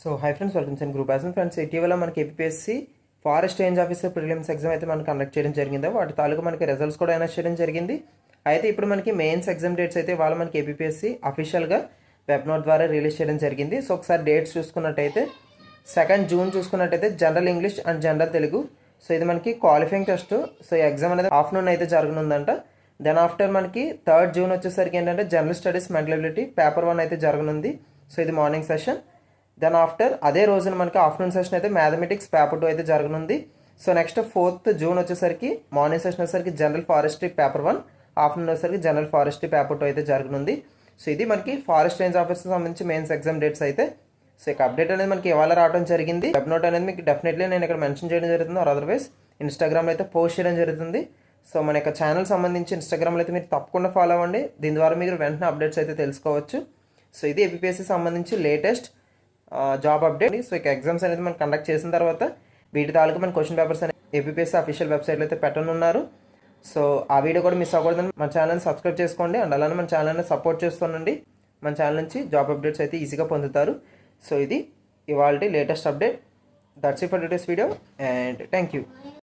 So hi friends, welcome to group as friends. ఇటీవల మనకి APSC forest range officer prelims exam అయితే మనం conduct చేయడం జరిగింది. వాటి తాలూకు మనకి రిజల్ట్స్ కూడా అనౌన్స్ చేయడం జరిగింది. అయితే ఇప్పుడు మనకి మెయిన్స్ ఎగ్జామ్ డేట్స్ అయితే వాళ్ళు మనకి ఏపీఎస్సి అఫీషియల్గా వెబ్ నోట్ ద్వారా రిలీజ్ చేయడం జరిగింది. సో ఒకసారి డేట్స్ చూసుకున్నట్టయితే 2 జూన్ చూసుకున్నట్టయితే general English and general Telugu. So ఇది మనకి క్వాలిఫైయింగ్ టెస్ట్. సో ఈ ఎగ్జామ్ అనేది ఆఫ్టర్నూన్ అయితే జరగనుందంట. దెన్ ఆఫ్టర్ మనకి 3 జూన్ వచ్చేసరికి ఏంటంటే general studies mental ability paper 1 అయితే జరగనుంది. సో ఇది మార్నింగ్ సెషన్. దెన్ ఆఫ్టర్ అదే రోజున మనకి ఆఫ్టర్నూన్ సెషన్ అయితే మ్యాథమెటిక్స్ పేపర్ 2 అయితే జరగనుంది. సో నెక్స్ట్ 4 జూన్ వచ్చేసరికి మార్నింగ్ సెషన్ వచ్చేసరికి జనరల్ ఫారెస్ట్రీ పేపర్ 1, ఆఫ్టర్నూన్ వచ్చేసరికి జనరల్ ఫారెస్ట్రీ పేపర్ 2 అయితే జరగనుంది. సో ఇది మనకి ఫారెస్ట్ రేంజ్ ఆఫీసర్ సంబంధించి మెయిన్స్ ఎగ్జామ్ డేట్స్ అయితే. సో ఇక అప్డేట్ అనేది మనకి ఇవాళ రావడం జరిగింది. వెబ్ నోట్ అనేది మీకు డెఫినెట్లీ నేను ఇక్కడ మెన్షన్ చేయడం జరుగుతుంది, ఆర్ అదర్వైజ్ ఇన్స్టాగ్రామ్లో అయితే పోస్ట్ చేయడం జరుగుతుంది. సో మన యొక్క ఛానల్ సంబంధించి ఇన్స్టాగ్రామ్లో అయితే మీరు తప్పకుండా ఫాలో అవ్వండి. దీని ద్వారా మీరు వెంటనే అప్డేట్స్ అయితే తెలుసుకోవచ్చు. సో ఇది ఏపీఎస్సి సంబంధించి లేటెస్ట్ జాబ్ అప్డేట్. సో ఇక ఎగ్జామ్స్ అనేది మనం కండక్ట్ చేసిన తర్వాత వీటి తాలూకు మన క్వశ్చన్ పేపర్స్ అనేది ఏపీఎస్సి అఫీషియల్ వెబ్సైట్లో అయితే పెట్టనున్నారు. సో ఆ వీడియో కూడా మిస్ అవ్వకూడదని మన ఛానల్ని సబ్స్క్రైబ్ చేసుకోండి. అండ్ అలానే మన ఛానల్ని సపోర్ట్ చేస్తుండండి. మన ఛానల్ నుంచి జాబ్ అప్డేట్స్ అయితే ఈజీగా పొందుతారు. సో ఇది ఇవాల్టి latest update. That's it for today's video and thank you.